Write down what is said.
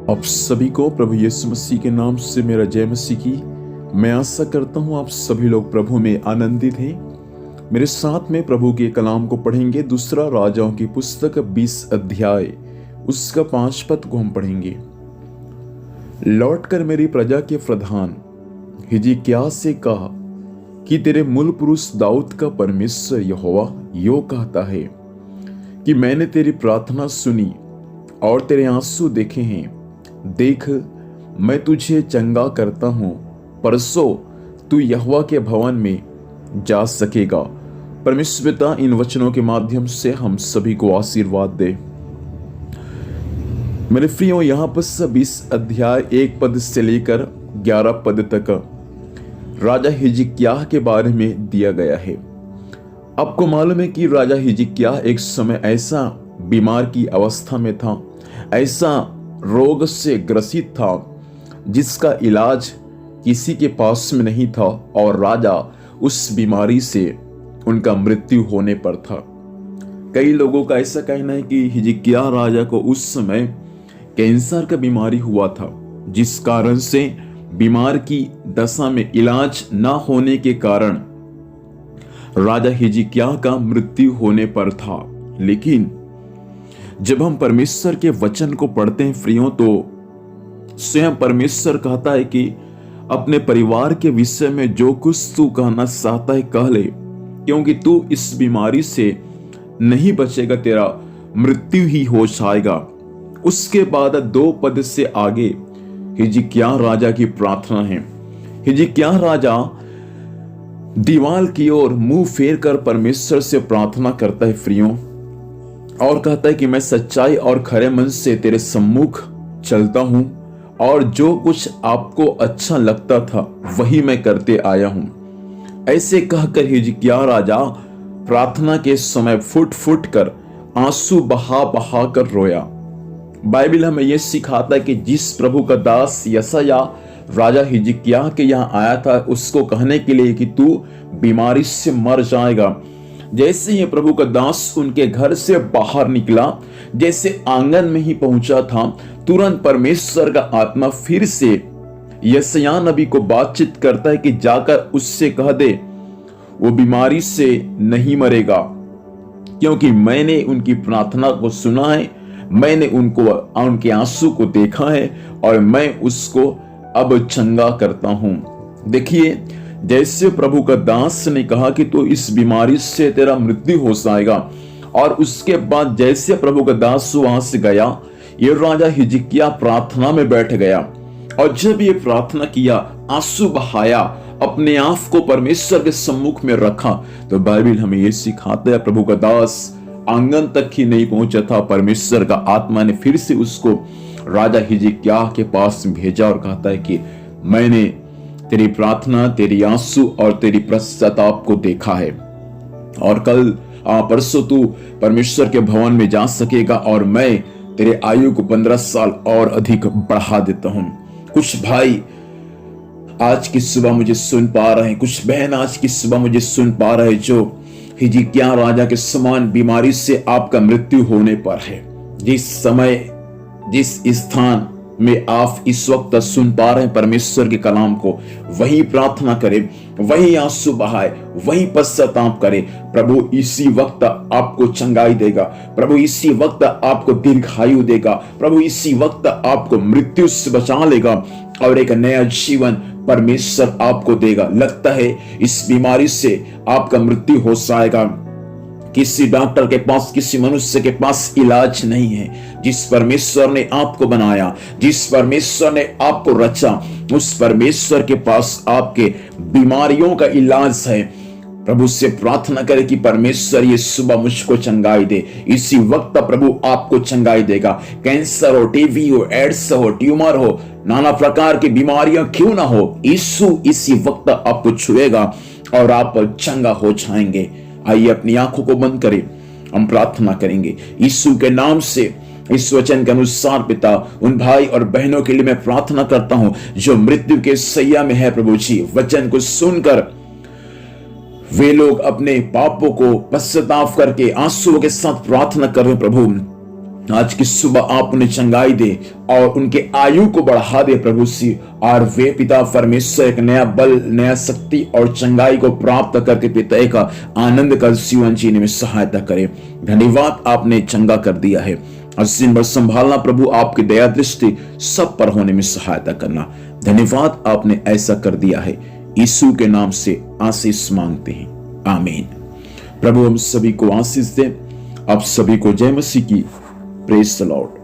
आप सभी को प्रभु यीशु मसीह के नाम से मेरा जय मसीह की। मैं आशा करता हूँ आप सभी लोग प्रभु में आनंदित हैं। मेरे साथ में प्रभु के कलाम को पढ़ेंगे। दूसरा राजाओं की पुस्तक 20 अध्याय उसका 5 पद को हम पढ़ेंगे। लौट कर मेरी प्रजा के प्रधान हिजकिय्याह से कहा कि तेरे मूल पुरुष दाऊद का परमेश्वर यहोवा यो कहता है कि मैंने तेरी प्रार्थना सुनी और तेरे आंसू देखे हैं। देख, मैं तुझे चंगा करता हूं। परसों तू यहोवा के भवन में जा सकेगा। परमेश्वर पिता इन वचनों के माध्यम से हम सभी को आशीर्वाद दे। मेरे प्रियो, यहां पर 20 अध्याय 1 पद से लेकर 11 पद तक राजा हिजकिय्याह के बारे में दिया गया है। आपको मालूम है कि राजा हिजकिय्याह एक समय ऐसा बीमार की अवस्था में था, ऐसा रोग से ग्रसित था जिसका इलाज किसी के पास में नहीं था और राजा उस बीमारी से उनका मृत्यु होने पर था। कई लोगों का ऐसा कहना है कि हिजकिय्याह राजा को उस समय कैंसर का बीमारी हुआ था, जिस कारण से बीमार की दशा में इलाज न होने के कारण राजा हिजकिय्याह का मृत्यु होने पर था। लेकिन जब हम परमेश्वर के वचन को पढ़ते हैं प्रियो, तो स्वयं परमेश्वर कहता है कि अपने परिवार के विषय में जो कुछ तू कहना चाहता है कह ले, क्योंकि तू इस बीमारी से नहीं बचेगा, तेरा मृत्यु ही हो जाएगा। उसके बाद 2 पद से आगे हिजकिय्याह राजा की प्रार्थना है। हिजकिय्याह राजा दीवार की ओर मुंह फेर कर परमेश्वर से प्रार्थना करता है प्रियो, और कहता है कि मैं सच्चाई और खरे मन से तेरे सम्मुख चलता हूं और जो कुछ आपको अच्छा लगता था वही मैं करते आया हूं। ऐसे कहकर हिजकिय्याह राजा प्रार्थना के समय फुट फुट कर आंसू बहा बहा कर रोया। बाइबल हमें यह सिखाता है कि जिस प्रभु का दास यशायाह राजा हिजकिय्याह के यहाँ आया था उसको कहने के लिए कि तू बीमारी से मर जाएगा, जैसे ही प्रभु का दास उनके घर से बाहर निकला, जैसे आंगन में ही पहुंचा था, तुरंत परमेश्वर का आत्मा फिर से यशायाह नबी को बातचीत करता है कि जाकर उससे कह दे वो बीमारी से नहीं मरेगा, क्योंकि मैंने उनकी प्रार्थना को सुना है, मैंने उनके आंसू को देखा है और मैं उसको अब चंगा करता हूं। देखिए, जैसे प्रभु का दास ने कहा कि तो इस बीमारी से तेरा मृत्यु हो जाएगा, और उसके बाद जैसे प्रभु का दास वहां से गया, ये राजा हिजकिय्याह प्रार्थना में बैठ गया और जब ये प्रार्थना किया, आंसू बहाया, अपने आप को परमेश्वर के सम्मुख में रखा, तो बाइबल हमें ये सिखाता है प्रभु का दास आंगन तक ही नहीं पहुंचा था, परमेश्वर का आत्मा ने फिर से उसको राजा हिजकिय्याह के पास भेजा और कहता है कि मैंने तेरी प्रार्थना, तेरी आंसू और तेरी पश्चाताप को देखा है, और कल परसों तू परमेश्वर के भवन में जा सकेगा और मैं तेरे आयु को 15 साल और अधिक बढ़ा देता हूं। कुछ भाई आज की सुबह मुझे सुन पा रहे हैं, कुछ बहन आज की सुबह मुझे सुन पा रहे हैं, जो हिजकिय्याह राजा के समान बीमारी से आपका मृत्यु होने पर है। जिस समय, जिस स्थान में आप इस वक्त सुन पा रहे हैं परमेश्वर के कलाम को, वही प्रार्थना करे, वही आंसू बहाए, वही पश्चाताप करे। प्रभु इसी वक्त आपको चंगाई देगा, प्रभु इसी वक्त आपको दीर्घायु देगा, प्रभु इसी वक्त आपको मृत्यु से बचा लेगा और एक नया जीवन परमेश्वर आपको देगा। लगता है इस बीमारी से आपका मृत्यु हो जाएगा, किसी डॉक्टर के पास, किसी मनुष्य के पास इलाज नहीं है। जिस परमेश्वर ने आपको बनाया, जिस परमेश्वर ने आपको रचा, उस परमेश्वर के पास आपके बीमारियों का इलाज है। प्रभु से प्रार्थना करें कि परमेश्वर ये सुबह मुझको चंगाई दे। इसी वक्त प्रभु आपको चंगाई देगा। कैंसर हो, टीबी हो, एड्स हो, ट्यूमर हो, नाना प्रकार की बीमारियां क्यों ना हो, यीशु इसी वक्त आपको छुएगा और आप चंगा हो जाएंगे। आइए अपनी आंखों को बंद करें, हम प्रार्थना करेंगे। यीशु के नाम से इस वचन के अनुसार पिता, उन भाई और बहनों के लिए मैं प्रार्थना करता हूं जो मृत्यु के सैया में है। प्रभु जी, वचन को सुनकर वे लोग अपने पापों को पश्चाताप करके आंसुओं के साथ प्रार्थना कर रहे। प्रभु आज की सुबह आप उन्हें चंगाई दे और उनके आयु को बढ़ा दे प्रभु सी, और वे पिता परमेश्वर एक नया बल, नया शक्ति और चंगाई को प्राप्त करके पिता एक आनंद का जीवन जीने में सहायता करे। धन्यवाद, आपने चंगा कर दिया है। और दिन भर संभालना प्रभु, आपकी दया दृष्टि सब पर होने में सहायता करना। धन्यवाद, आपने ऐसा कर दिया है। यीशु के नाम से आशीष मांगते हैं, आमीन। प्रभु हम सभी को आशीष दे। आप सभी को जय मसीह की। Praise the Lord.